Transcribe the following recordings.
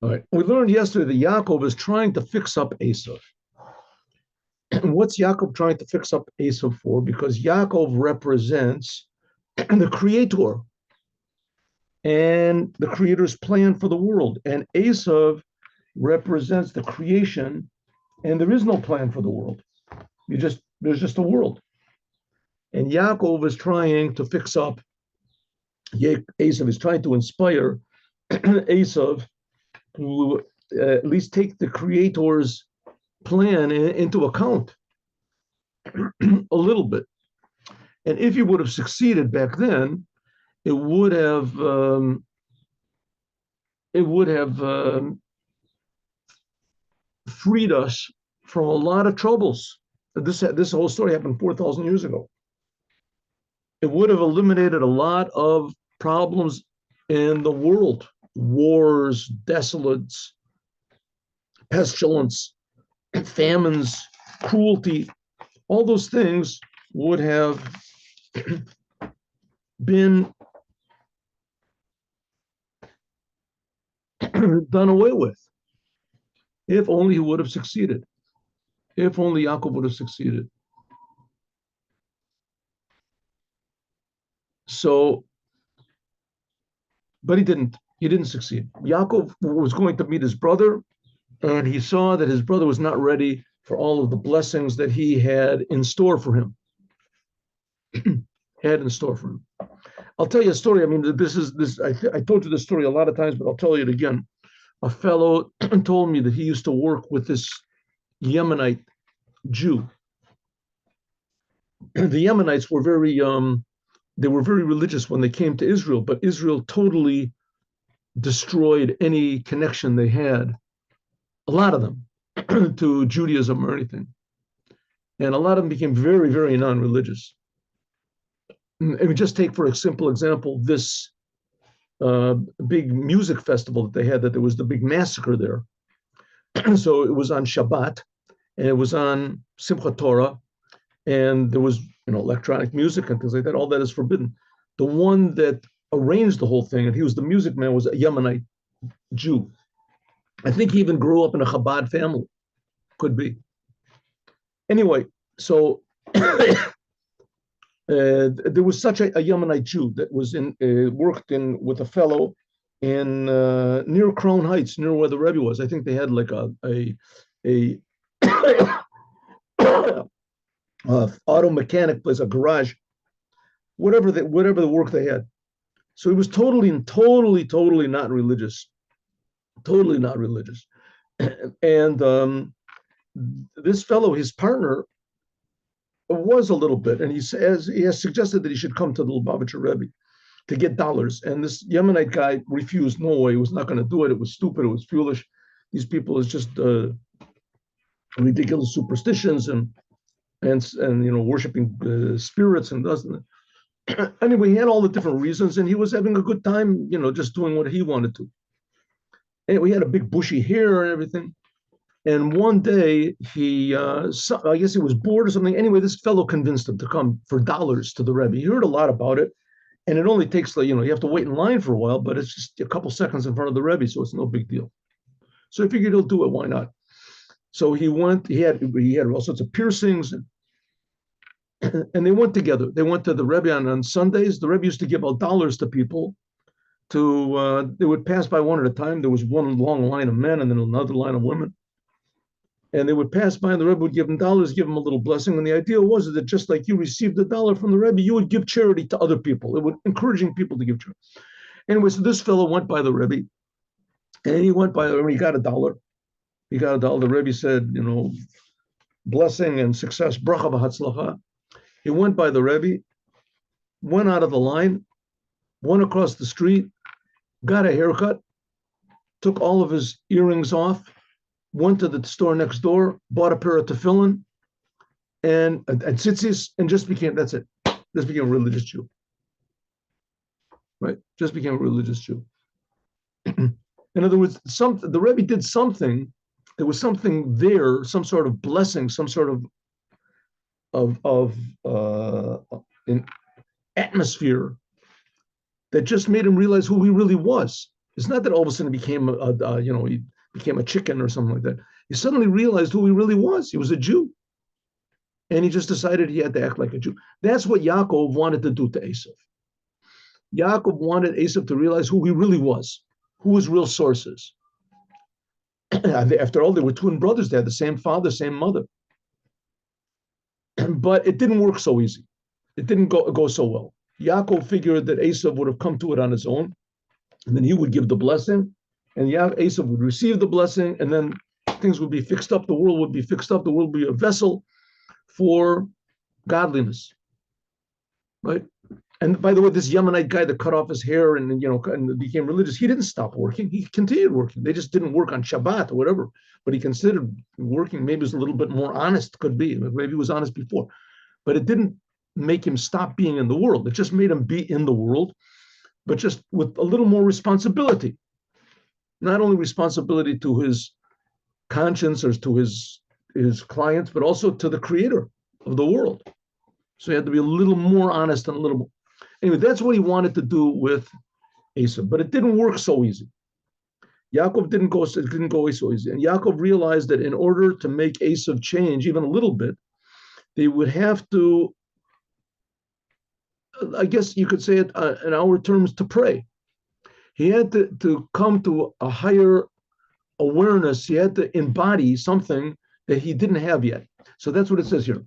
All right. We learned yesterday that Yaakov is trying to fix up Asav. And what's Yaakov trying to fix up Asav for? Because Yaakov represents the creator and the creator's plan for the world. And Asav represents the creation, and there is no plan for the world. There's just a world. And Yaakov is trying to fix up Asav, is trying to inspire Asav to at least take the creator's plan into account a little bit. And if he would have succeeded back then, it would have freed us from a lot of troubles. This whole story happened 4,000 years ago. It would have eliminated a lot of problems in the world: wars, desolates, pestilence, famines, cruelty. All those things would have been done away with if only he would have succeeded. If only Yaakov would have succeeded. So, but he didn't. He didn't succeed. Yaakov was going to meet his brother, and he saw that his brother was not ready for all of the blessings that he had in store for him. I'll tell you a story. I mean, I told you this story a lot of times, but I'll tell you it again. A fellow told me that he used to work with this Yemenite Jew. The Yemenites were very religious when they came to Israel, but Israel totally destroyed any connection they had, a lot of them, to Judaism or anything. And a lot of them became very, very non-religious. And just take, for a simple example, this big music festival that they had, that there was the big massacre there. So it was on Shabbat, and it was on Simchat Torah, and there was electronic music and things like that. All that is forbidden. The one that arranged the whole thing, and he was the music man, was a Yemenite Jew. I think he even grew up in a Chabad family. Could be. Anyway, so there was such a Yemenite Jew that was worked in with a fellow in near Crown Heights, near where the Rebbe was. I think they had like a auto mechanic place, a garage, whatever the work they had. So he was totally not religious, totally not religious. And this fellow, his partner, was a little bit, and he has suggested that he should come to the Lubavitcher Rebbe to get dollars. And this Yemenite guy refused. No way, he was not going to do it. It was stupid. It was foolish. These people is just ridiculous superstitions and worshiping spirits and doesn't. Anyway, he had all the different reasons, and he was having a good time, just doing what he wanted to. And he had a big bushy hair and everything. And one day I guess he was bored or something. Anyway, this fellow convinced him to come for dollars to the Rebbe. He heard a lot about it, and it only takes you have to wait in line for a while, but it's just a couple seconds in front of the Rebbe, so it's no big deal. So I figured he'll do it. Why not? So he went. He had all sorts of piercings, and they went together. They went to the Rebbe on Sundays. The Rebbe used to give out dollars to people. They would pass by one at a time. There was one long line of men, and then another line of women. And they would pass by, and the Rebbe would give them dollars, give them a little blessing. And the idea was that just like you received $1 from the Rebbe, you would give charity to other people. It would encouraging people to give charity. Anyway, so this fellow went by the Rebbe, and he went by the Rebbe. He got $1. He got $1. The Rebbe said, blessing and success, bracha v'hatzlacha. He went by the Rebbe, went out of the line, went across the street, got a haircut, took all of his earrings off, went to the store next door, bought a pair of tefillin and tzitzis, and just became a religious Jew. Right? Just became a religious Jew. In other words, the Rebbe did something. There was something there, some sort of blessing, some sort of an atmosphere that just made him realize who he really was. It's not that all of a sudden he became he became a chicken or something like that. He suddenly realized who he really was. He was a Jew. And he just decided he had to act like a Jew. That's what Yaakov wanted to do to Asav. Yaakov wanted Asav to realize who he really was, who his real source is. After all, they were twin brothers. They had the same father, same mother. But it didn't work so easy. It didn't go so well. Yaakov figured that Asav would have come to it on his own, and then he would give the blessing, and Asav would receive the blessing, and then things would be fixed up. The world would be fixed up. The world would be a vessel for godliness, right? And by the way, this Yemenite guy that cut off his hair and became religious, he didn't stop working. He continued working. They just didn't work on Shabbat or whatever. But he considered working. Maybe was a little bit more honest. Could be. Maybe he was honest before, but it didn't make him stop being in the world. It just made him be in the world, but just with a little more responsibility. Not only responsibility to his conscience or to his clients, but also to the creator of the world. So he had to be a little more honest and a little more. Anyway, that's what he wanted to do with Asav, but it didn't work so easy. Yaakov didn't go so easy. And Yaakov realized that in order to make Asav change even a little bit, they would have to, I guess you could say it in our terms, to pray. He had to come to a higher awareness. He had to embody something that he didn't have yet. So that's what it says here.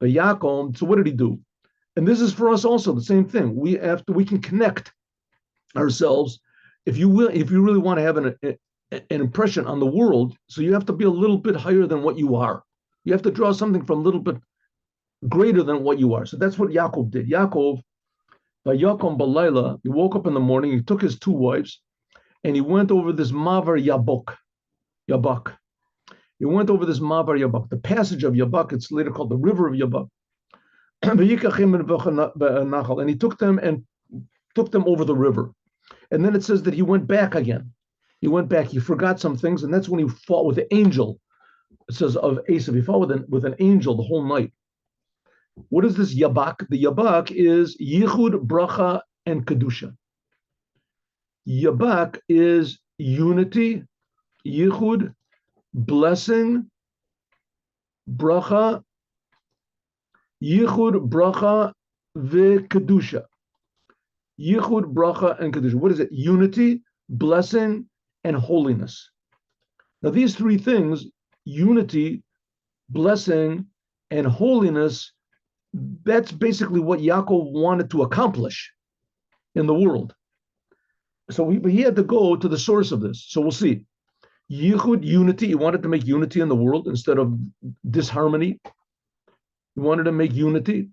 But Yaakov, so what did he do? And this is for us also the same thing. We can connect ourselves. If you really want to have an impression on the world, so you have to be a little bit higher than what you are. You have to draw something from a little bit greater than what you are. So that's what Yaakov did. Yaakov, by Yaakov Balayla, he woke up in the morning, he took his two wives, and he went over this Mavar Yabak. He went over this Mavar Yabak, the passage of Yabak. It's later called the river of Yabak. And he took them over the river. And then it says that he went back again. He went back. He forgot some things, and that's when he fought with the angel. It says of Asav, he fought with an angel the whole night. What is this Yabak? The Yabak is Yichud, Bracha, and Kedusha. Yabak is unity, Yichud, blessing, Bracha, Yichud, Bracha, Kedusha. Yichud, Bracha, and Kedusha. What is it? Unity, blessing, and holiness. Now these three things, unity, blessing, and holiness, that's basically what Yaakov wanted to accomplish in the world. So he had to go to the source of this. So we'll see. Yichud, unity. He wanted to make unity in the world instead of disharmony. He wanted to make unity.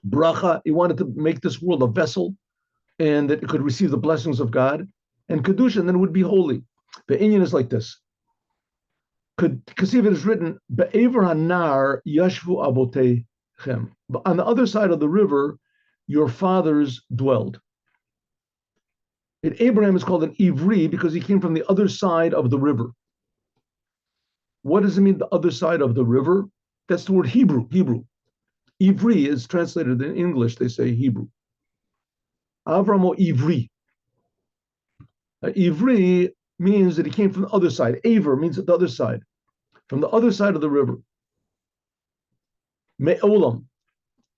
Bracha. He wanted to make this world a vessel and that it could receive the blessings of God. And Kedusha, and then it would be holy. The Indian is like this. Because it is written, Be'ever hanar yashvu avotechem. On the other side of the river, your fathers dwelled. And Abraham is called an Ivri because he came from the other side of the river. What does it mean, the other side of the river? That's the word Hebrew. Ivri is translated in English, they say Hebrew. Avram or Ivri. Ivri means that he came from the other side. Aver means the other side. From the other side of the river. Me'olam,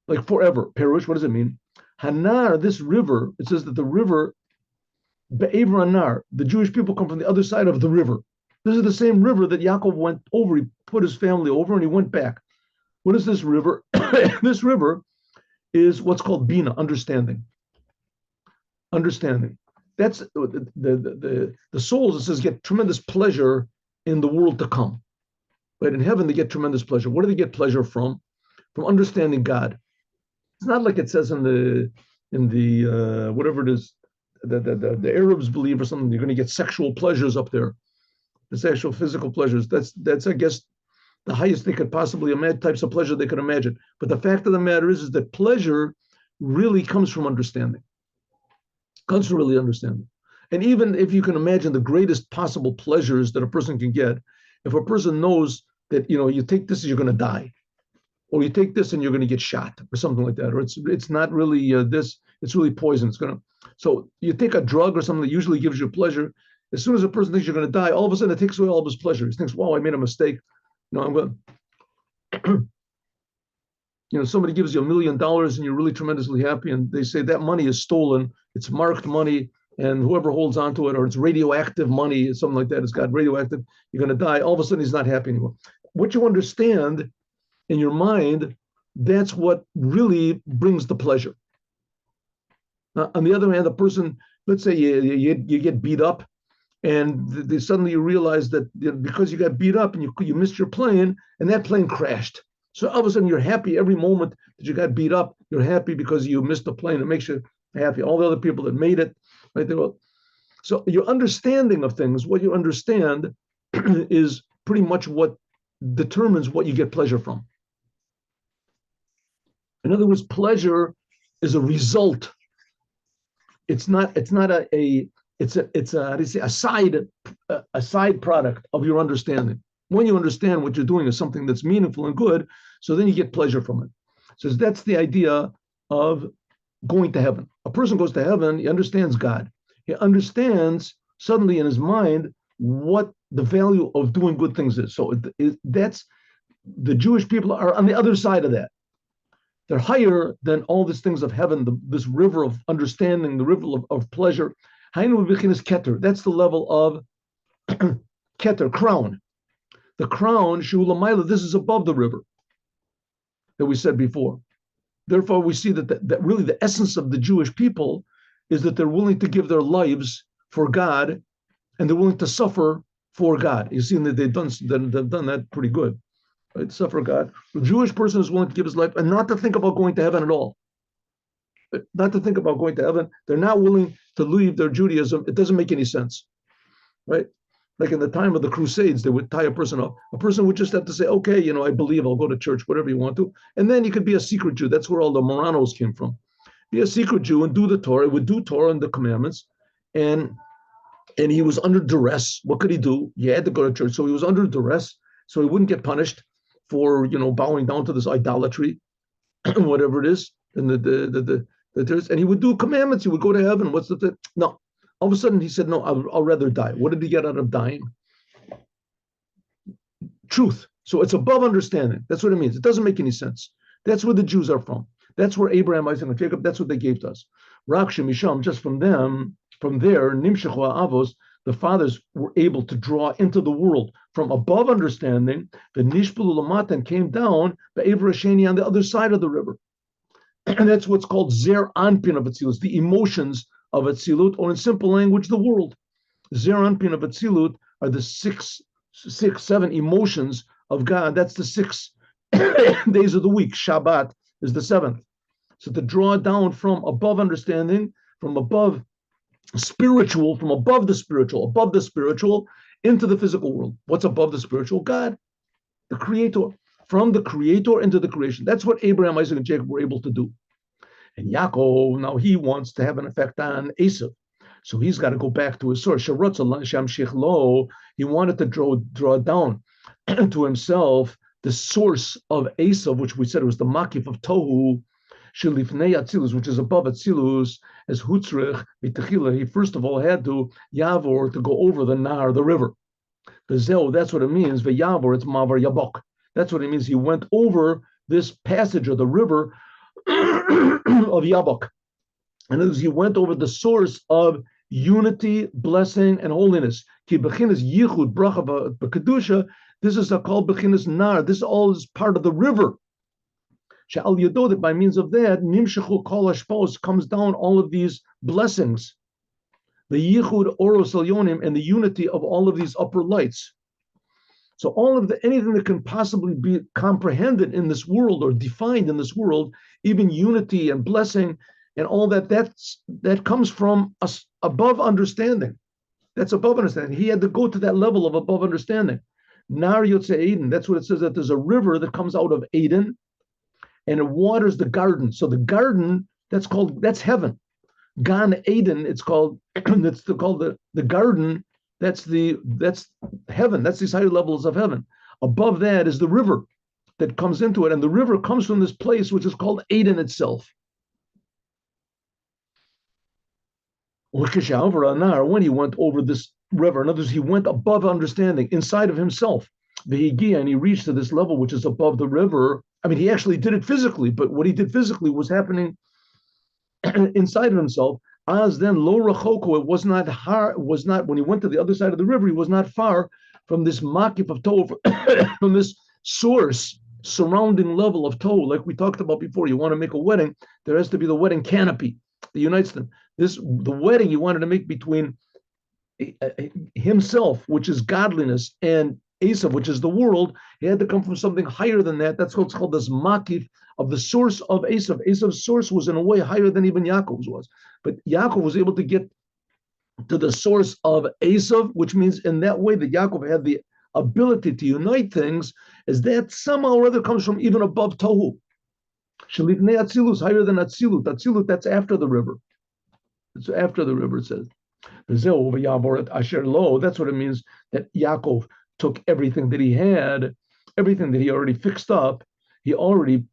like forever. Perush, what does it mean? Hanar, this river, it says that the river, Be'ever Hanar, the Jewish people come from the other side of the river. This is the same river that Yaakov went over. He put his family over and he went back. What is this river? This river is what's called Bina, understanding. Understanding. That's the souls, it says, get tremendous pleasure in the world to come. But in heaven, they get tremendous pleasure. What do they get pleasure from? From understanding God. It's not like it says in the whatever it is, the Arabs believe or something, they're going to get sexual pleasures up there. The sexual physical pleasures. That's I guess the highest they could possibly imagine, types of pleasure they could imagine. But the fact of the matter is that pleasure really comes from understanding. Comes from really understanding. And even if you can imagine the greatest possible pleasures that a person can get, if a person knows that, you take this and you're going to die, or you take this and you're going to get shot, or something like that, or it's not really this, it's really poison. It's going to, So you take a drug or something that usually gives you pleasure. As soon as a person thinks you're going to die, all of a sudden it takes away all of his pleasure. He thinks, "Wow, I made a mistake. No, I'm going." Somebody gives you $1 million and you're really tremendously happy, and they say that money is stolen. It's marked money, and whoever holds onto it, or it's radioactive money, something like that. It's got radioactive. You're going to die. All of a sudden, he's not happy anymore. What you understand in your mind, that's what really brings the pleasure. On the other hand, the person, let's say you get beat up, and suddenly you realize that because you got beat up and you missed your plane, and that plane crashed. So all of a sudden you're happy every moment that you got beat up. You're happy because you missed the plane. It makes you happy. All the other people that made it, right? So your understanding of things, what you understand, is pretty much what determines what you get pleasure from. In other words, pleasure is a result. It's not a side product of your understanding. When you understand what you're doing is something that's meaningful and good, so then you get pleasure from it. So that's the idea of going to heaven. A person goes to heaven, he understands God. He understands suddenly in his mind what the value of doing good things is. So that's the Jewish people are on the other side of that. They're higher than all these things of heaven, this river of understanding, the river of pleasure. Keter. That's the level of Keter, crown. The crown, Shulamayla, this is above the river that we said before. Therefore, we see that really the essence of the Jewish people is that they're willing to give their lives for God, and they're willing to suffer for God. You see that they've done that pretty good. Right? Suffer God. The Jewish person is willing to give his life and not to think about going to heaven at all. Not to think about going to heaven. They're not willing to leave their Judaism. It doesn't make any sense. Right? Like in the time of the Crusades, they would tie a person up. A person would just have to say, okay, I believe, I'll go to church, whatever you want to. And then you could be a secret Jew. That's where all the Moranos came from. Be a secret Jew and do the Torah. Would do Torah and the commandments. And he was under duress. What could he do? He had to go to church. So he was under duress. So he wouldn't get punished for, bowing down to this idolatry, whatever it is. And and he would do commandments. He would go to heaven. What's the no? All of a sudden, he said, no, I'll rather die. What did he get out of dying? Truth. So it's above understanding. That's what it means. It doesn't make any sense. That's where the Jews are from. That's where Abraham, Isaac, and Jacob, that's what they gave to us. Raksha Misham, just from there, Nimshechu Avos, the fathers were able to draw into the world from above understanding, the Nishpulu Lamatan came down, the Avrashani on the other side of the river. And that's what's called Zer Anpin of Atzilus, the emotions of Atzilut, or in simple language, the world. Zer Anpin of Atzilut are the seven emotions of God. That's the 6 days of the week. Shabbat is the 7th. So to draw down from above understanding, from above spiritual, from above the spiritual into the physical world. What's above the spiritual? God, the creator. From the creator into the creation. That's what Abraham, Isaac, and Jacob were able to do. And Yaakov, now he wants to have an effect on Asav. So he's got to go back to his source. He wanted to draw down to himself the source of Asav, which we said was the Makif of Tohu, Shelifnei Atzilus, which is above Atzilus, as Hutzrich, he first of all had to Yavor, to go over the Nar, the river. That's what it means. Yavor, it's Mavar Yabok. That's what it means. He went over this passage of the river of Yabok. And he went over the source of unity, blessing, and holiness. Ki bechinas yichud bracha b'kedusha. This is called bechinas nar. This all is part of the river. She'al yado, that by means of that, nimshechu kol hashpos, comes down all of these blessings. The yichud oros elyonim, and the unity of all of these upper lights. So all of anything that can possibly be comprehended in this world or defined in this world, even unity and blessing and all that comes from us above understanding. That's above understanding. He had to go to that level of above understanding. Nar Yotze Eden. That's what it says, that there's a river that comes out of Eden and it waters the garden. So the garden, that's heaven. Gan Eden, it's called, it's called the garden. That's heaven. That's these higher levels of heaven. Above that is the river that comes into it. And the river comes from this place, which is called Eden itself. When he went over this river, in other words, he went above understanding inside of himself. And he reached to this level which is above the river. I mean, he actually did it physically, but what he did physically was happening inside of himself. As then lo rachoko, it was not hard, was not when he went to the other side of the river, he was not far from this makif of Tohu, from this source surrounding level of Tohu, like we talked about before. You want to make a wedding, there has to be the wedding canopy that unites them. The wedding he wanted to make between himself, which is godliness, and Asav, which is the world. He had to come from something higher than that. That's what's called this makif of the source of Asav. Asav's source was in a way higher than even Yaakov's was. But Yaakov was able to get to the source of Asav, which means in that way that Yaakov had the ability to unite things, is that somehow or other comes from even above Tohu. Shalifnei Atzilus, higher than Atzilut. Atzilut, that's after the river. It's after the river, it says. That's what it means that Yaakov took everything that he had, everything that he already fixed up, he already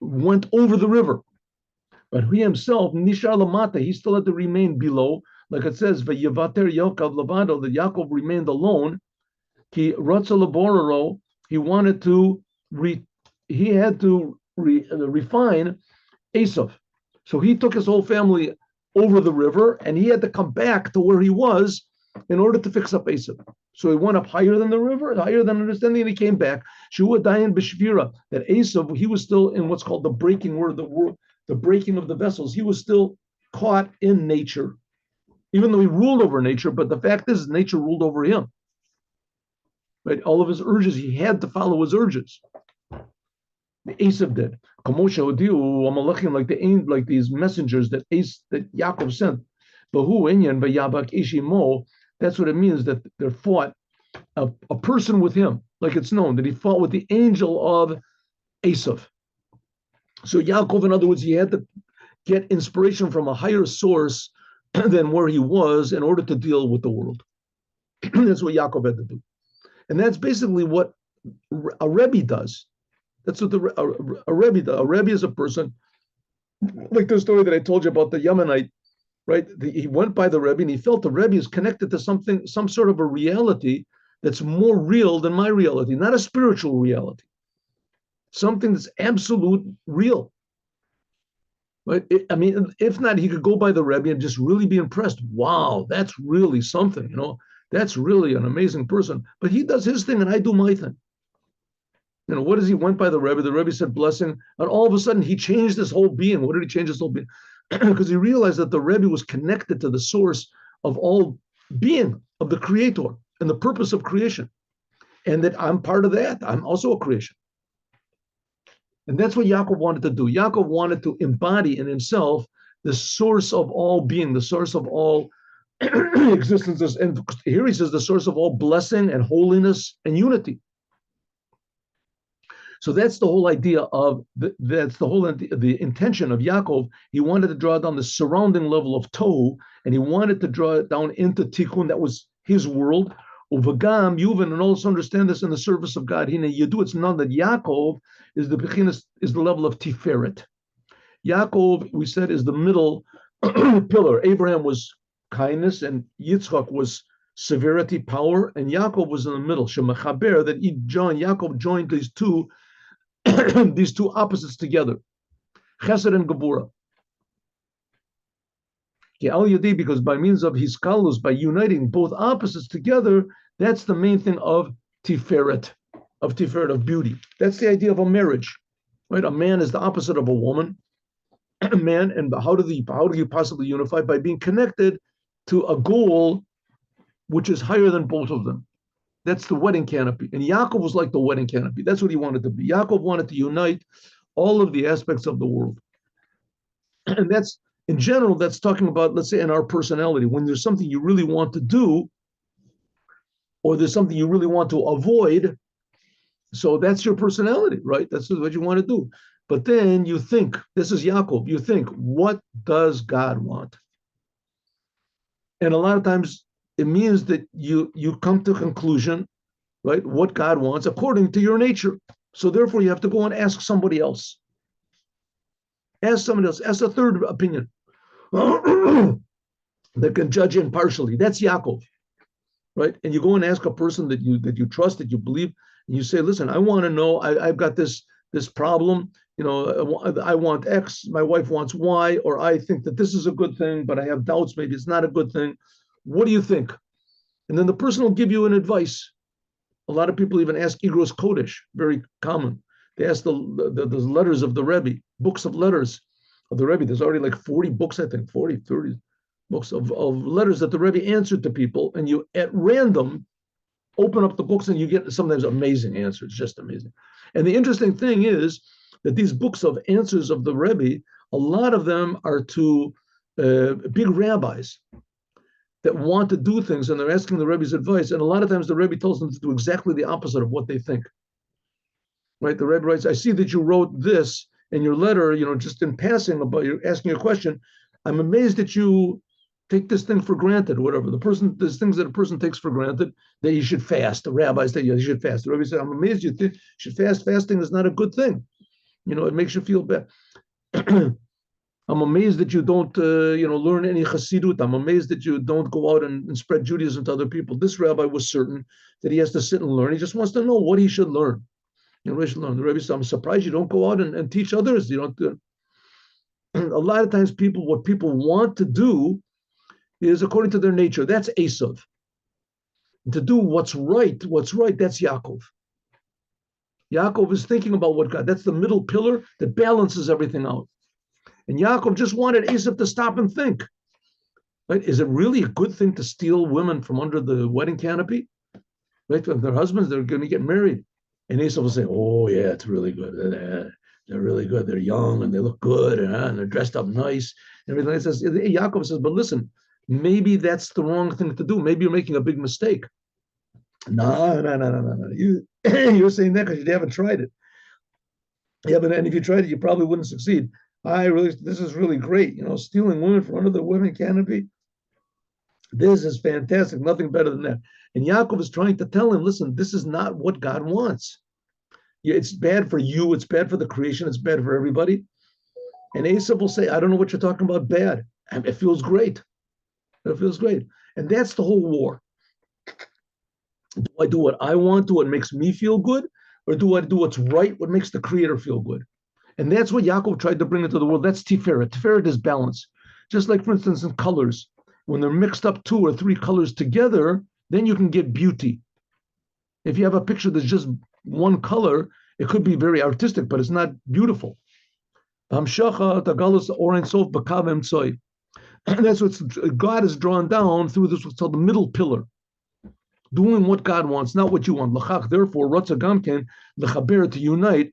went over the river. But he himself, Nishar Lamata, he still had to remain below. Like it says, Vayevater Yaakov Lavado, that Yaakov remained alone. He wanted to, he had to refine Asav. So he took his whole family over the river, and he had to come back to where he was in order to fix up Asav. So he went up higher than the river, higher than understanding, and he came back. Shua Dayan B'Shvira, that Asav, he was still in what's called the breaking word, the breaking of the vessels. He was still caught in nature, even though he ruled over nature. But the fact is, nature ruled over him. Right? All of his urges, he had to follow his urges. The Asav did. Like these messengers that Yaakov sent. That's what it means, that there fought a person with him, like it's known, that he fought with the angel of Asav. So Yaakov, in other words, he had to get inspiration from a higher source than where he was in order to deal with the world. That's what Yaakov had to do. And that's basically what a Rebbe does. That's what a Rebbe does. A Rebbe is a person, like the story that I told you about the Yemenite, right? He went by the Rebbe and he felt the Rebbe is connected to something, some sort of a reality that's more real than my reality, not a spiritual reality. Something that's absolute real. Right? I mean, if not, he could go by the Rebbe and just really be impressed. Wow, that's really something, you know. That's really an amazing person. But he does his thing and I do my thing. You know, what does he went by the Rebbe? The Rebbe said blessing, and all of a sudden he changed his whole being. What did he change his whole being? Because he realized that the Rebbe was connected to the source of all being, of the Creator and the purpose of creation. And that I'm part of that. I'm also a creation. And that's what Yaakov wanted to do. Yaakov wanted to embody in himself the source of all being, the source of all existences. And here he says the source of all blessing and holiness and unity. So that's the whole idea of, the intention of Yaakov. He wanted to draw down the surrounding level of Tohu, and he wanted to draw it down into Tikun, that was his world. Uvagam, Yuvan, and also understand this in the service of God. It's known that Yaakov is the level of Tiferet. Yaakov, we said, is the middle pillar. Abraham was kindness, and Yitzchak was severity, power, and Yaakov was in the middle. Shemachaber, that Yaakov joined these two these two opposites together, Chesed and Gebura. Because by means of his kalus, by uniting both opposites together, that's the main thing of Tiferet, of beauty. That's the idea of a marriage, right? A man is the opposite of a woman. A man, and how do you possibly unify? By being connected to a goal which is higher than both of them. That's the wedding canopy. And Yaakov was like the wedding canopy. That's what he wanted to be. Yaakov wanted to unite all of the aspects of the world. And that's, in general, that's talking about, let's say, in our personality. When there's something you really want to do, or there's something you really want to avoid, so that's your personality, right? That's what you want to do. But then you think, this is Yaakov, you think, what does God want? And a lot of times, it means that you come to a conclusion, right? What God wants according to your nature. So therefore, you have to go and ask somebody else. Ask somebody else. Ask a third opinion. that can judge impartially. That's Yaakov, right? And you go and ask a person that you trust, that you believe, and you say, listen, I want to know, I've got this problem, I want X, my wife wants Y, or I think that this is a good thing, but I have doubts, maybe it's not a good thing. What do you think? And then the person will give you an advice. A lot of people even ask Igros Kodesh, very common. They ask the letters of the Rebbe, books of letters of the Rebbe. There's already like 40 books, I think, 40, 30 books of letters that the Rebbe answered to people. And you, at random, open up the books and you get sometimes amazing answers, just amazing. And the interesting thing is that these books of answers of the Rebbe, a lot of them are to big rabbis that want to do things, and they're asking the Rebbe's advice. And a lot of times the Rebbe tells them to do exactly the opposite of what they think. Right? The Rebbe writes, I see that you wrote this in your letter, just in passing about you asking a question. I'm amazed that you take this thing for granted, or whatever. There's things that a person takes for granted, that you should fast. The rabbis say you should fast. The Rebbe said, I'm amazed you should fast. Fasting is not a good thing. It makes you feel bad. I'm amazed that you don't, learn any chassidut. I'm amazed that you don't go out and spread Judaism to other people. This rabbi was certain that he has to sit and learn. He just wants to know what he should learn. He should learn. The Rebbe said, I'm surprised you don't go out and teach others. You don't. A lot of times what people want to do is according to their nature. That's Asav. To do what's right, that's Yaakov. Yaakov is thinking about what God, that's the middle pillar that balances everything out. And Yaakov just wanted Asav to stop and think. Right? Is it really a good thing to steal women from under the wedding canopy? Right? If their husbands, they're going to get married. And Asav will say, oh, yeah, it's really good. They're really good. They're young and they look good and they're dressed up nice. And everything. Yaakov says, but listen, maybe that's the wrong thing to do. Maybe you're making a big mistake. No. You're saying that because you haven't tried it. Yeah, but then if you tried it, you probably wouldn't succeed. This is really great. Stealing women from under the wedding canopy. This is fantastic. Nothing better than that. And Yaakov is trying to tell him, listen, this is not what God wants. It's bad for you. It's bad for the creation. It's bad for everybody. And Asav will say, I don't know what you're talking about bad. It feels great. It feels great. And that's the whole war. Do I do what I want, do what makes me feel good? Or do I do what's right, what makes the creator feel good? And that's what Yaakov tried to bring into the world. That's Tiferet. Tiferet is balance. Just like, for instance, in colors. When they're mixed up 2 or 3 colors together, then you can get beauty. If you have a picture that's just one color, it could be very artistic, but it's not beautiful. That's what God is drawn down through this, what's called the middle pillar. Doing what God wants, not what you want. Therefore, Ratza Gamken, Lechaber, to unite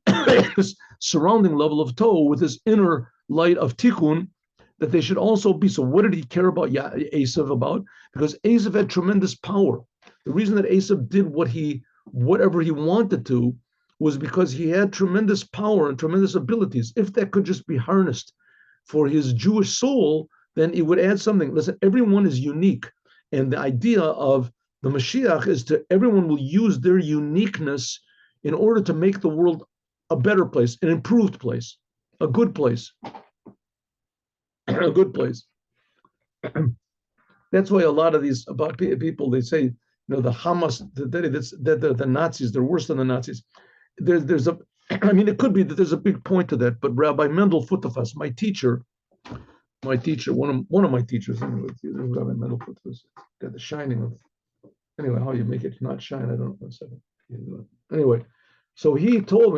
this surrounding level of Tohu with this inner light of Tikun, that they should also be. So what did he care about Asav about? Because Asav had tremendous power. The reason that Asav did whatever he wanted to was because he had tremendous power and tremendous abilities. If that could just be harnessed for his Jewish soul, then it would add something. Listen, everyone is unique. And the idea of the Mashiach is everyone will use their uniqueness in order to make the world a better place, an improved place, a good place. A good place. That's why a lot of these about people, they say, the Hamas, the Nazis, they're worse than the Nazis. It could be that there's a big point to that, but Rabbi Mendel Futafas, my teacher, one of my teachers, Rabbi Mendel Futafas, got the shining of, anyway, how you make it not shine, I don't know. 1 second. Anyway, so he told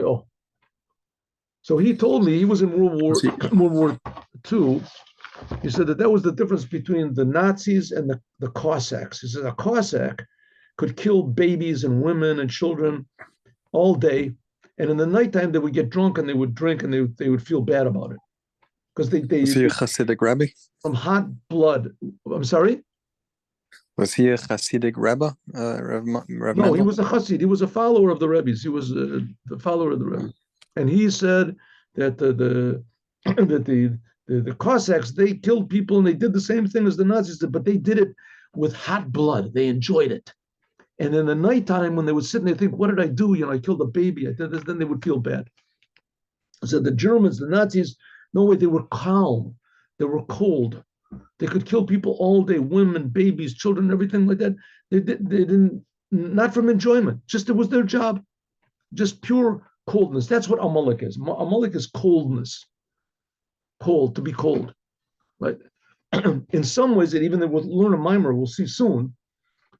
me he was in World War II. He said that was the difference between the Nazis and the Cossacks. He said a Cossack could kill babies and women and children all day, and in the nighttime they would get drunk and they would drink and they would feel bad about it because they was he a Hasidic rabbi? From hot blood. I'm sorry. Was he a Hasidic rabbi? No, he was a Hasid. He was a follower of the Rebbe's. He was the follower of the Rebbe, and he said that the Cossacks, they killed people and they did the same thing as the Nazis did, but they did it with hot blood. They enjoyed it. And in the nighttime, when they would sit and they think, what did I do? I killed a baby. I did this, then they would feel bad. So the Germans, the Nazis, no way, they were calm. They were cold. They could kill people all day, women, babies, children, everything like that. They didn't, not from enjoyment, just it was their job, just pure coldness. That's what Amalek is. Amalek is coldness, cold, to be cold, right? In some ways, that even though we'll learn a mimer, we'll see soon,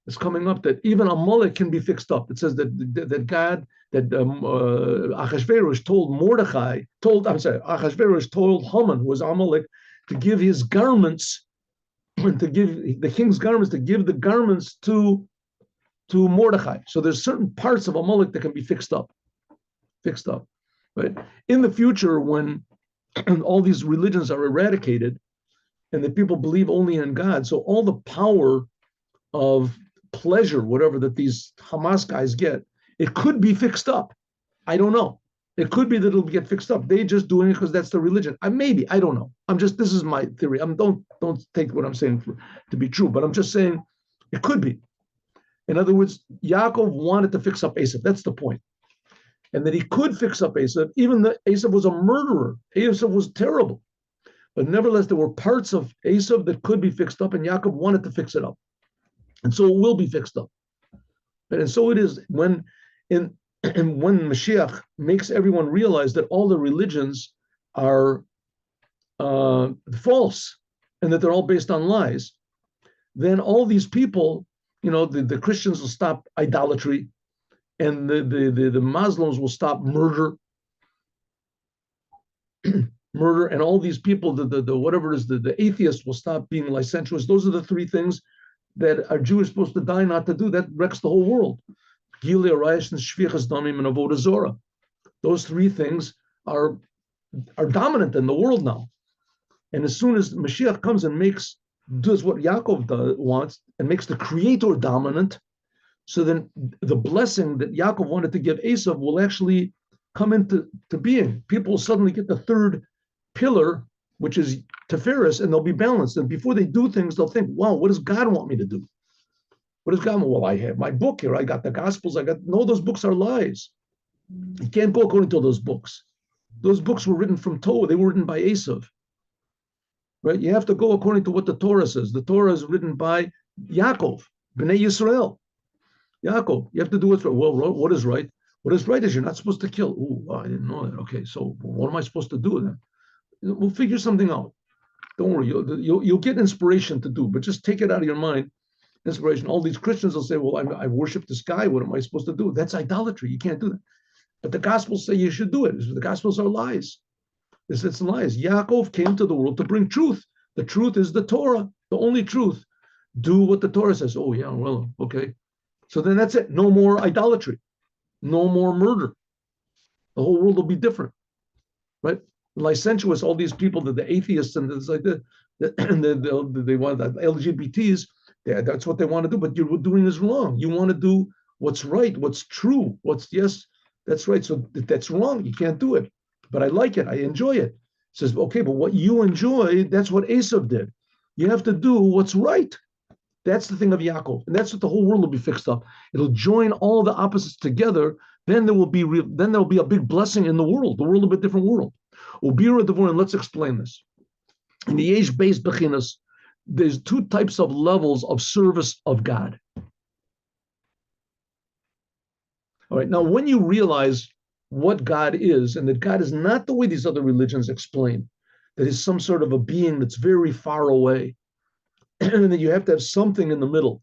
it's coming up that even Amalek can be fixed up. It says that God, that Achashverosh told Achashverosh told Haman, who was Amalek, to give his garments, to give the king's garments, to give the garments to Mordechai. So there's certain parts of Amalek that can be fixed up, right? In the future, when all these religions are eradicated and the people believe only in God, so all the power of pleasure, whatever that these Hamas guys get, it could be fixed up. I don't know. It could be that it'll get fixed up. They just doing it because that's the religion. Maybe, I don't know. This is my theory. Don't take what I'm saying to be true, but I'm just saying it could be. In other words, Yaakov wanted to fix up Asav. That's the point. And that he could fix up Asav, even though Asav was a murderer. Asav was terrible. But nevertheless, there were parts of Asav that could be fixed up, and Yaakov wanted to fix it up. And so it will be fixed up. And so it is when Mashiach makes everyone realize that all the religions are false and that they're all based on lies, then all these people, the Christians will stop idolatry, and the Muslims will stop murder, and all these people, the whatever it is, the atheists will stop being licentious. Those are the three things that a Jew is supposed to die not to do. That wrecks the whole world. Gilui Arayos and Shvichas Damim and Avodah Zorah. Those three things are dominant in the world now. And as soon as Mashiach comes and does what Yaakov wants and makes the Creator dominant, so then the blessing that Yaakov wanted to give Asav will actually come into being. People will suddenly get the third pillar, which is Tiferes, and they'll be balanced. And before they do things, they'll think, wow, what does God want me to do? What does God want? Well, I have my book here. I got the Gospels. No, those books are lies. You can't go according to those books. Those books were written from Tohu. They were written by Asav. Right? You have to go according to what the Torah says. The Torah is written by Yaakov, Bnei Yisrael. Yaakov, you have to do what's right. Well, what is right? What is right is you're not supposed to kill. Oh, I didn't know that. Okay, so what am I supposed to do then? We'll figure something out. Don't worry, you'll get inspiration to do, but just take it out of your mind. Inspiration. All these Christians will say, well, I worship this guy. What am I supposed to do? That's idolatry. You can't do that. But the Gospels say you should do it. The Gospels are lies. It's lies. Yaakov came to the world to bring truth. The truth is the Torah, the only truth. Do what the Torah says. Oh, yeah, well, okay. So then that's it. No more idolatry. No more murder. The whole world will be different, right? Licentious, all these people, the atheists and it's like that, they want that LGBTs. Yeah, that's what they want to do, but you're doing is wrong. You want to do what's right, what's true, yes, that's right. So that's wrong. You can't do it. But I like it. I enjoy it. It says, okay, but what you enjoy, that's what Asav did. You have to do what's right. That's the thing of Yaakov, and that's what the whole world will be fixed up. It'll join all the opposites together. Then there will be a big blessing in the world. The world will be a different world. Ubira Devorin, let's explain this. In the age-based bechinas, there's two types of levels of service of God. All right, now when you realize what God is, and that God is not the way these other religions explain, that is some sort of a being that's very far away, and that you have to have something in the middle,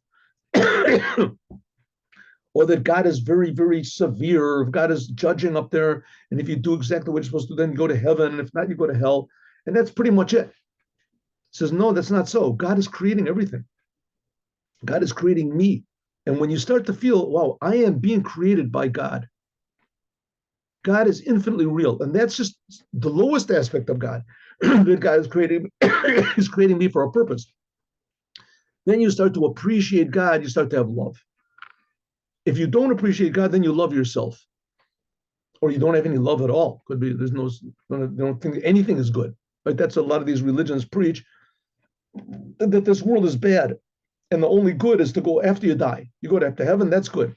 or that God is very, very severe, if God is judging up there, and if you do exactly what you're supposed to, then you go to heaven, and if not, you go to hell, and that's pretty much it. It says, no, that's not so. God is creating everything. God is creating me. And when you start to feel, wow, I am being created by God, God is infinitely real. And that's just the lowest aspect of God. That God is creating me for a purpose. Then you start to appreciate God, you start to have love. If you don't appreciate God, then you love yourself. Or you don't have any love at all. Could be, they don't think anything is good. Right? That's a lot of these religions preach, that this world is bad. And the only good is to go after you die. You go to heaven, that's good.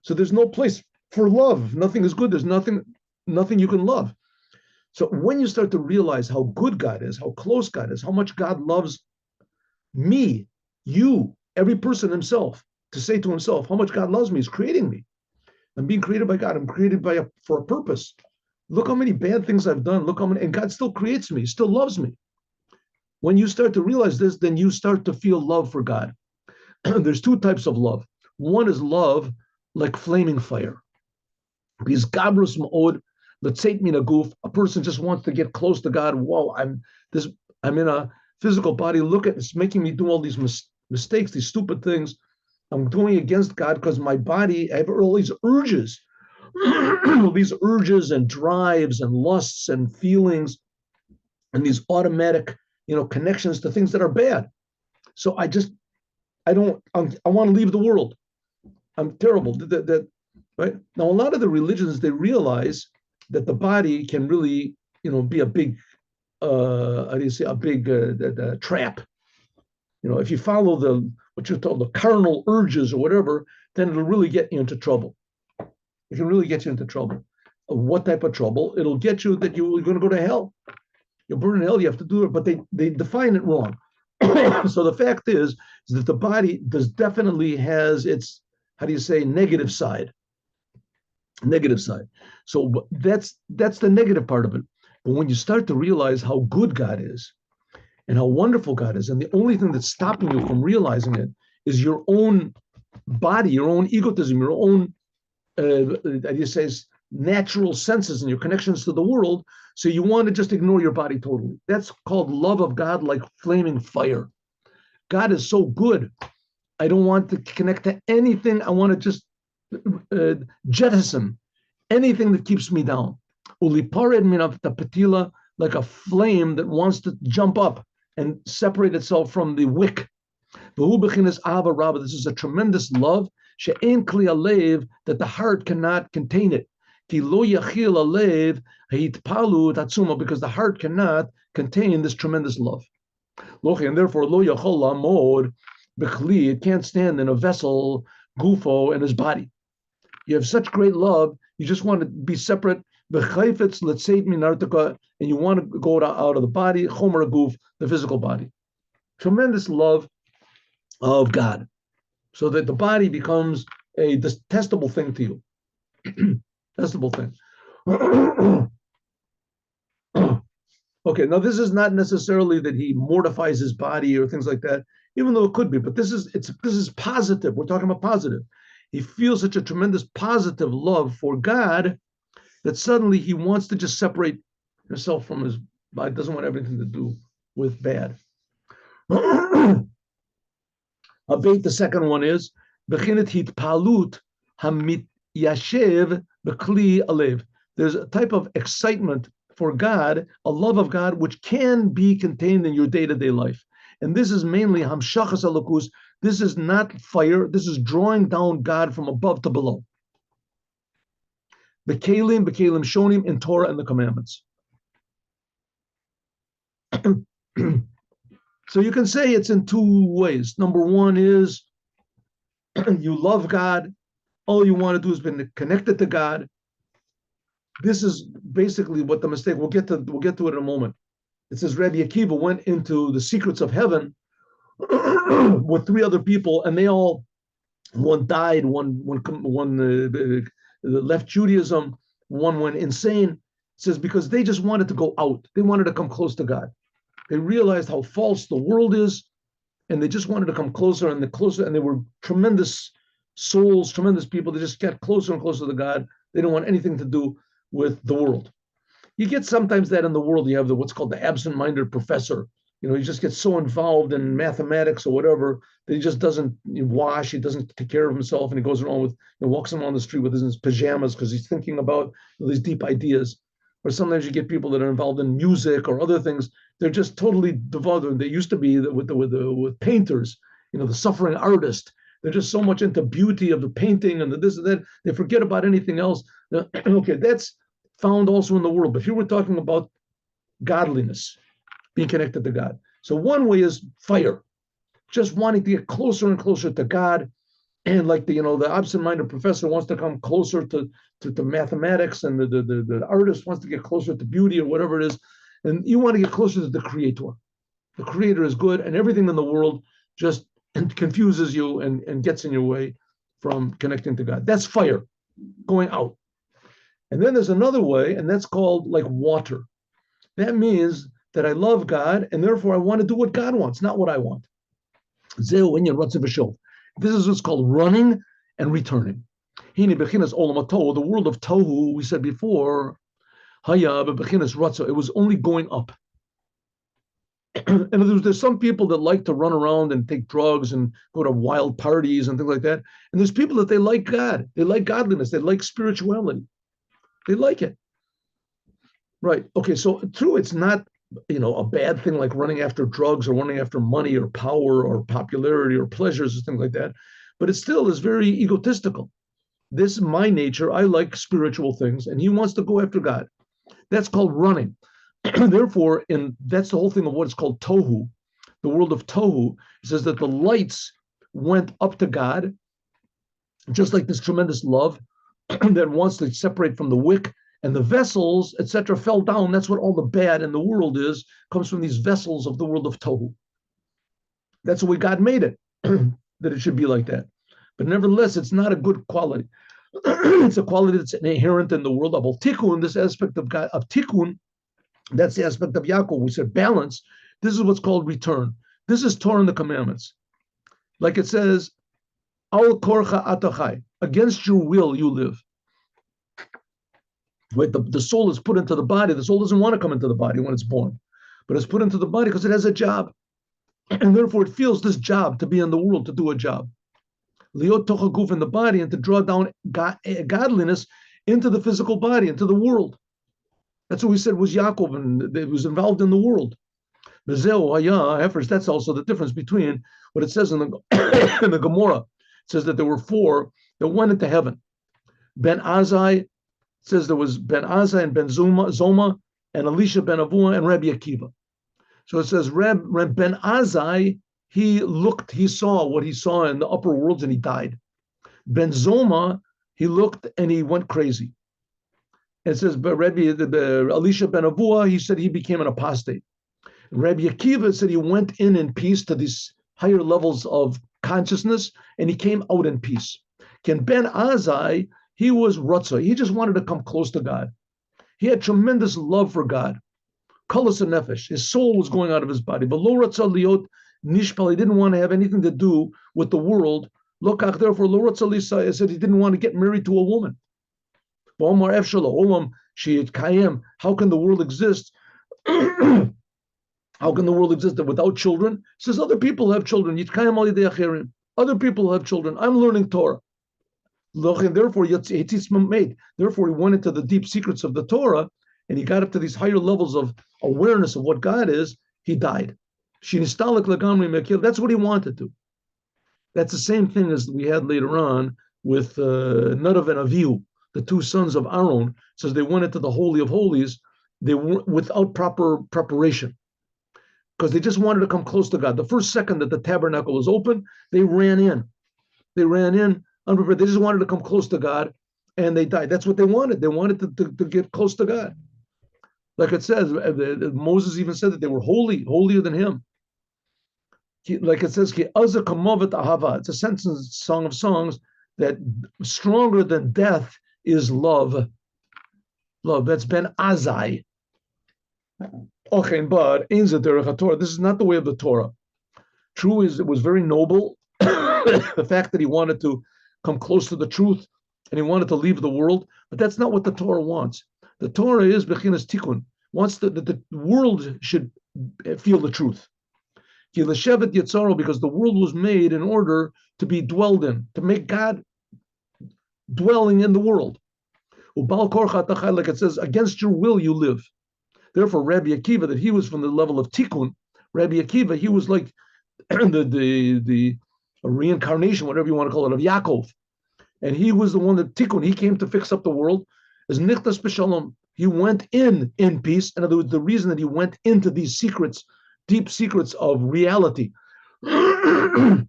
So there's no place for love. Nothing is good. There's nothing you can love. So when you start to realize how good God is, how close God is, how much God loves me, you, every person himself, to say to himself how much God loves me is creating me. I'm being created by God. I'm created for a purpose. Look how many bad things I've done. Look how many, and God still creates me, still loves me. When you start to realize this, then you start to feel love for God. There's two types of love. One is love like flaming fire. Because gabrus ma'od, letzeit min haguf, a person just wants to get close to God. Whoa, I'm in a physical body. Look at it's making me do all these mistakes, these stupid things. I'm doing against God because my body, I have all these urges, these urges and drives and lusts and feelings and these automatic, connections to things that are bad. So I want to leave the world. I'm terrible. That right now, a lot of the religions, they realize that the body can really, be a big, how do you say, a big trap. If you follow what you're told, the carnal urges or whatever, then it'll really get you into trouble. It can really get you into trouble. What type of trouble? It'll get you that you're going to go to hell. You'll burn in hell. You have to do it, but they define it wrong. So the fact is that the body definitely has its, how do you say, negative side. So that's the negative part of it. But when you start to realize how good God is and how wonderful God is, and the only thing that's stopping you from realizing it is your own body, your own egotism, your own, natural senses and your connections to the world. So you want to just ignore your body totally. That's called love of God like flaming fire. God is so good. I don't want to connect to anything. I want to just jettison anything that keeps me down. Ulipared min av tapetila, like a flame that wants to jump up and separate itself from the wick. V'hu b'chinas ava rabba. This is a tremendous love. She'ein kli alev, that the heart cannot contain it. Ki lo yachil alev hitpalu tatsuma, because the heart cannot contain this tremendous love. Lochi, and therefore lo yachol lamod b'chli, it can't stand in a vessel, gufo, and his body. You have such great love, you just want to be separate. B'chayfetz letzeit min artika, and you want to go out of the body, chomer guf, the physical body. Tremendous love of God, so that the body becomes a detestable thing to you. Detestable thing. Okay, now this is not necessarily that he mortifies his body or things like that, even though it could be, but this is positive. We're talking about positive. He feels such a tremendous positive love for God that suddenly he wants to just separate himself from his body, doesn't want everything to do with bad. Abate, the second one is Bechinat hitpalut hamit yashev bekli alev. There's a type of excitement for God, a love of God, which can be contained in your day-to-day life. And this is mainly hamshachas alakus. This is not fire. This is drawing down God from above to below. Bekelim shonim, in Torah and the commandments. So you can say it's in two ways. Number one is you love God. All you want to do is be connected to God. This is basically what the mistake. We'll get to it in a moment. It says Rabbi Akiva went into the secrets of heaven with three other people, and they all, one died, one left Judaism, one went insane. It says because they just wanted to go out. They wanted to come close to God. They realized how false the world is, and they just wanted to come closer and closer. And they were tremendous souls, tremendous people. They just got closer and closer to God. They don't want anything to do with the world. You get sometimes that in the world. You have what's called the absent-minded professor. He just gets so involved in mathematics or whatever that he just doesn't wash. He doesn't take care of himself, and he goes around with, walks around the street with his pajamas because he's thinking about these deep ideas. Or sometimes you get people that are involved in music or other things. They're just totally devoted. They used to be with painters, the suffering artist. They're just so much into beauty of the painting and the this and that. They forget about anything else. Okay, that's found also in the world. But here we're talking about godliness, being connected to God. So one way is fire, just wanting to get closer and closer to God. And like the absent-minded professor wants to come closer to mathematics, and the artist wants to get closer to beauty or whatever it is, and you want to get closer to the Creator. The Creator is good, and everything in the world just confuses you and gets in your way from connecting to God. That's fire going out. And then there's another way, and that's called like water. That means that I love God, and therefore I want to do what God wants, not what I want. This is what's called running and returning. The world of Tohu, we said before, it was only going up. And there's some people that like to run around and take drugs and go to wild parties and things like that. And there's people that they like God. They like godliness. They like spirituality. They like it. Right. Okay. So true, it's not, a bad thing like running after drugs or running after money or power or popularity or pleasures or things like that. But it still is very egotistical. This is my nature. I like spiritual things, and he wants to go after God. That's called running. Therefore, that's the whole thing of what is called Tohu, the world of Tohu. It says that the lights went up to God, just like this tremendous love that wants to separate from the wick, and the vessels, etc., fell down. That's what all the bad in the world comes from these vessels of the world of Tohu. That's the way God made it, that it should be like that. But nevertheless, it's not a good quality. It's a quality that's inherent in the world of Tikun, this aspect of God, of Tikun. That's the aspect of Yaakov. We said balance. This is what's called return. This is Torah and the commandments. Like it says, Al korcha atachai, against your will you live. Wait, the soul is put into the body. The soul doesn't want to come into the body when it's born, but it's put into the body because it has a job. And therefore it feels this job to be in the world, to do a job. Liot tocha guf, in the body, and to draw down godliness into the physical body, into the world. That's what we said was Yaakov, and it was involved in the world. That's also the difference between what it says in the in the Gemara. It says that there were four that went into heaven. Ben Azai, says there was Ben Azai and Ben Zoma and Elisha ben Avua and Rabbi Akiva. So it says Ben Azai, he saw what he saw in the upper worlds and he died. Ben Zoma, he looked and he went crazy. It says Elisha ben Avua, he said he became an apostate. Rabbi Akiva said he went in peace to these higher levels of consciousness and he came out in peace. Ken Ben Azai, he was Ratzah. He just wanted to come close to God. He had tremendous love for God. Kalas nefesh. His soul was going out of his body. But lo Ratzah liot nishpal. He didn't want to have anything to do with the world. Lokach, therefore, lo Ratzah lisa, said he didn't want to get married to a woman. Ba'omar efshalo olam she'it kayem. How can the world exist? How can the world exist without children? He says other people have children. Yitkayem al yidei acherim. Other people have children. I'm learning Torah. Therefore, he went into the deep secrets of the Torah, and he got up to these higher levels of awareness of what God is. He died. That's what he wanted to. That's the same thing as we had later on with Nadav and Avihu, the two sons of Aaron. It says they went into the Holy of Holies. They were without proper preparation because they just wanted to come close to God. The first second that the tabernacle was open, they ran in. Unprepared. They just wanted to come close to God, and they died. That's what they wanted. They wanted to get close to God. Like it says, Moses even said that they were holier than him. Like it says, it's a sentence in Song of Songs that stronger than death is love. Love. That's Ben Azai. Okay, but this is not the way of the Torah. True is it was very noble. The fact that he wanted to come close to the truth and he wanted to leave the world, but that's not what the Torah wants. The Torah is bechinas tikun, wants that the world should feel the truth. Because the world was made in order to be dwelled in, to make God dwelling in the world. Like it says, against your will you live. Therefore, Rabbi Akiva, that he was from the level of Tikun, Rabbi Akiva, he was like the reincarnation, whatever you want to call it, of Yaakov. And he was the one that Tikun, he came to fix up the world. As Nichtas B'Shalom, he went in peace. In other words, the reason that he went into these secrets, deep secrets of reality, was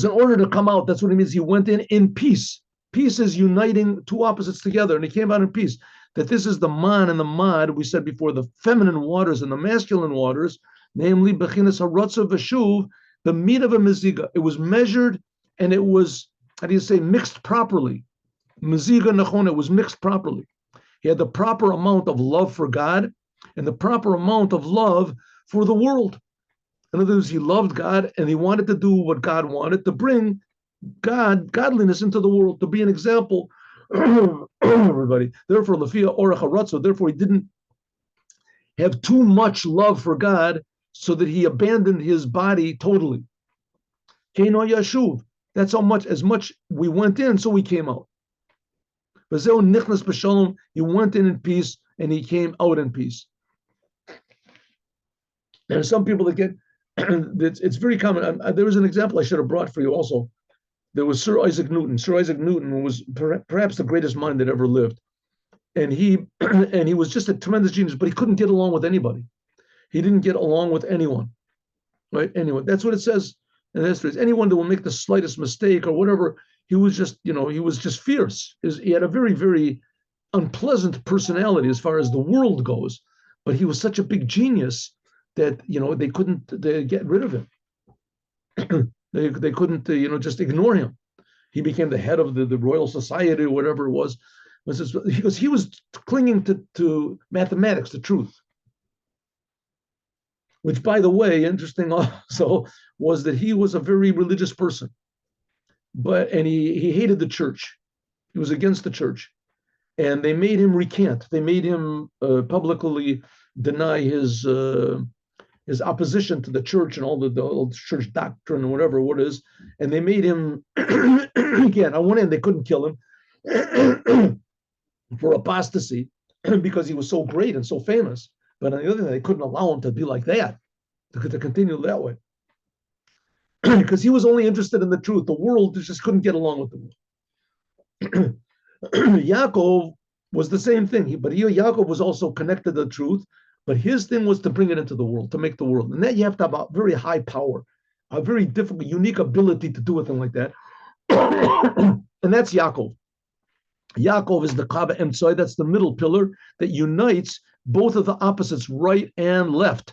in order to come out. That's what it means. He went in peace. Peace is uniting two opposites together, and he came out in peace. That this is the man and the mad, we said before, the feminine waters and the masculine waters, namely bechinas harotza v'shuv, the meat of a meziga. It was measured and it was, how do you say, mixed properly. Meziga nachon, it was mixed properly. He had the proper amount of love for God and the proper amount of love for the world. In other words, he loved God and he wanted to do what God wanted, to bring godliness into the world, to be an example. Everybody. Therefore, Lafia Orach Haratzo, therefore he didn't have too much love for God so that he abandoned his body totally. Keino Yashuv. That's how much, as much we went in, so we came out. He went in peace and he came out in peace. There are some people that get, it's very common. There was an example I should have brought for you also. There was Sir Isaac Newton. Sir Isaac Newton was perhaps the greatest mind that ever lived. And he was just a tremendous genius, but he couldn't get along with anybody. He didn't get along with anyone, right? Anyone. That's what it says in history. Anyone that will make the slightest mistake or whatever, he was just fierce. He had a very, very unpleasant personality as far as the world goes, but he was such a big genius that, they couldn't get rid of him. They couldn't, just ignore him. He became the head of the Royal Society or whatever it was. Because he was clinging to mathematics, the truth. Which, by the way, interesting also, was that he was a very religious person. And he hated the church. He was against the church. And they made him recant. They made him publicly deny his opposition to the church and all the church doctrine and whatever it is. And they made him, again, on one end, they couldn't kill him for apostasy because he was so great and so famous. But on the other hand, they couldn't allow him to be like that, to continue that way. Because he was only interested in the truth. The world just couldn't get along with the world. Yaakov was the same thing. But Yaakov was also connected to the truth, but his thing was to bring it into the world, to make the world. And that you have to have a very high power, a very difficult, unique ability to do a thing like that. And that's Yaakov. Yaakov is the Kaba Emtsoi, that's the middle pillar that unites both of the opposites, right and left.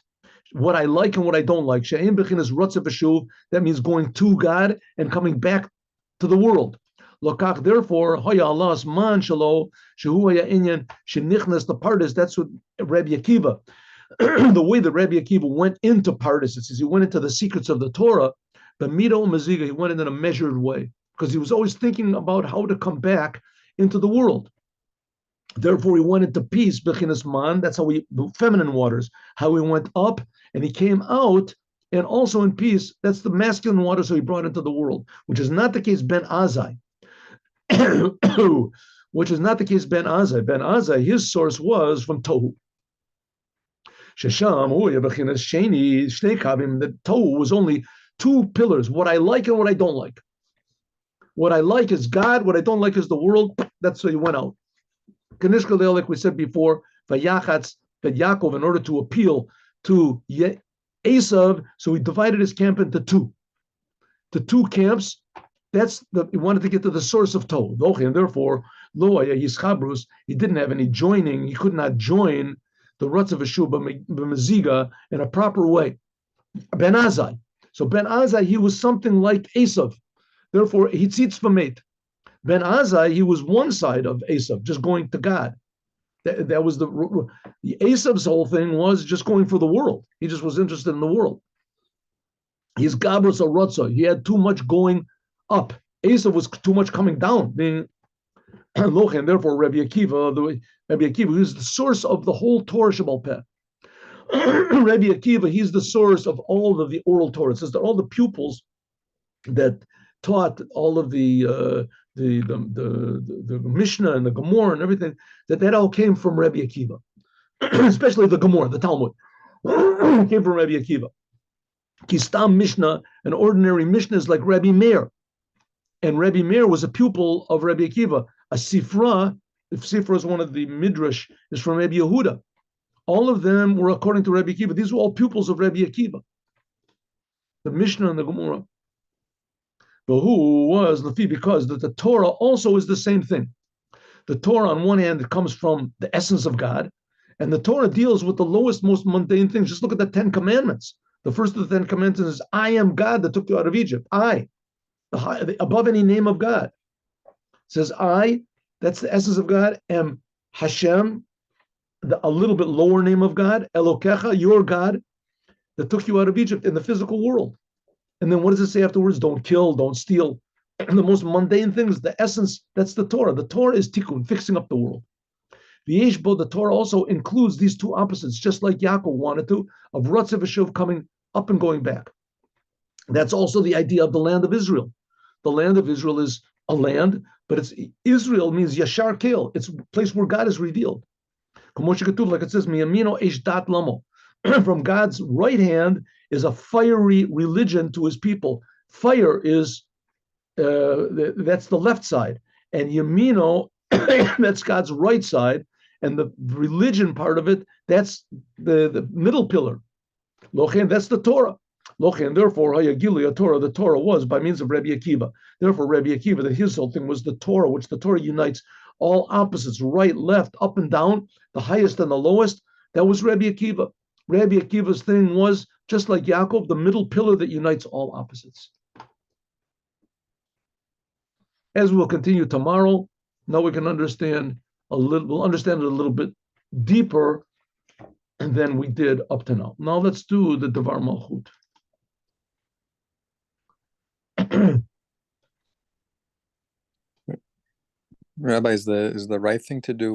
What I like and what I don't like. She'ein bechinas rotzev v'shuv, that means going to God and coming back to the world. Lokach, therefore, hoya Allah's man shalo, shehu haya inyan, shenichnas the pardes, that's what Rabbi Akiva, the way that Rabbi Akiva went into pardes, it says he went into the secrets of the Torah, but mido maziga, he went in a measured way, because he was always thinking about how to come back into the world. Therefore, he went into peace, bechinas man, that's how the feminine waters, how he went up and he came out, and also in peace, that's the masculine water, so he brought into the world, which is not the case Ben Azai. Which is not the case Ben Azai. Ben Azai, his source was from Tohu. Shesham, bechinas sheni, shnei kavim, the Tohu was only two pillars, what I like and what I don't like. What I like is God, what I don't like is the world. That's why he went out. Kanishka, like we said before, Vayachatz, that Yaakov, in order to appeal to Asav, so he divided his camp into two. The two camps, he wanted to get to the source of Tohu. And therefore, he didn't have any joining, he could not join the Rutz of Eshuba B'Meziga in a proper way. Ben Azai. So Ben Azai, he was something like Asav. Therefore, he tzitz v'meit. Ben Azai, he was one side of Asav, just going to God. That was the Asav's whole thing was just going for the world. He just was interested in the world. He's Gabros Arotza. He had too much going up. Asav was too much coming down, being Loch, and therefore Rabbi Akiva, who's the source of the whole Torah Shabbal Peh. Rabbi Akiva, he's the source of all of the oral Torah. It says that all the pupils that taught all of the Mishnah and the Gemara and everything, that all came from Rabbi Akiva, especially the Gemara, the Talmud, came from Rabbi Akiva. Kistam Mishnah, an ordinary Mishnah, is like Rabbi Meir, and Rabbi Meir was a pupil of Rabbi Akiva. A Sifra, if Sifra is one of the Midrash, is from Rabbi Yehuda. All of them were according to Rabbi Akiva. These were all pupils of Rabbi Akiva. The Mishnah and the Gemara. But who was Lafi? Because the Torah also is the same thing. The Torah, on one hand, it comes from the essence of God, And the Torah deals with the lowest, most mundane things. Just look at the 10 Commandments. The first of the 10 Commandments is, I am God that took you out of Egypt. I, above any name of God. It says, I, that's the essence of God, am Hashem, a little bit lower name of God, Elokecha, your God, that took you out of Egypt in the physical world. And then what does it say afterwards? Don't kill, don't steal. And the most mundane things, the essence, that's the Torah. The Torah is Tikun, fixing up the world. The Torah also includes these two opposites, just like Yaakov wanted to, of Ratzav Veshuv coming up and going back. That's also the idea of the land of Israel. The land of Israel is a land, but Israel means Yashar Kel. It's a place where God is revealed. Like it says, Miyamino Eish Dat Lamo. From God's right hand is a fiery religion to his people. Fire is, that's the left side. And Yamino, that's God's right side. And the religion part of it, that's the middle pillar. Lochen, that's the Torah. Lochen, therefore, Hayagilia Torah, the Torah was by means of Rabbi Akiva. Therefore, Rabbi Akiva, that his whole thing was the Torah, which the Torah unites all opposites, right, left, up and down, the highest and the lowest. That was Rabbi Akiva. Rabbi Akiva's thing was, just like Yaakov, the middle pillar that unites all opposites. As we'll continue tomorrow, now we can understand we'll understand it a little bit deeper than we did up to now. Now let's do the Devar Malchut. Rabbi, is the right thing to do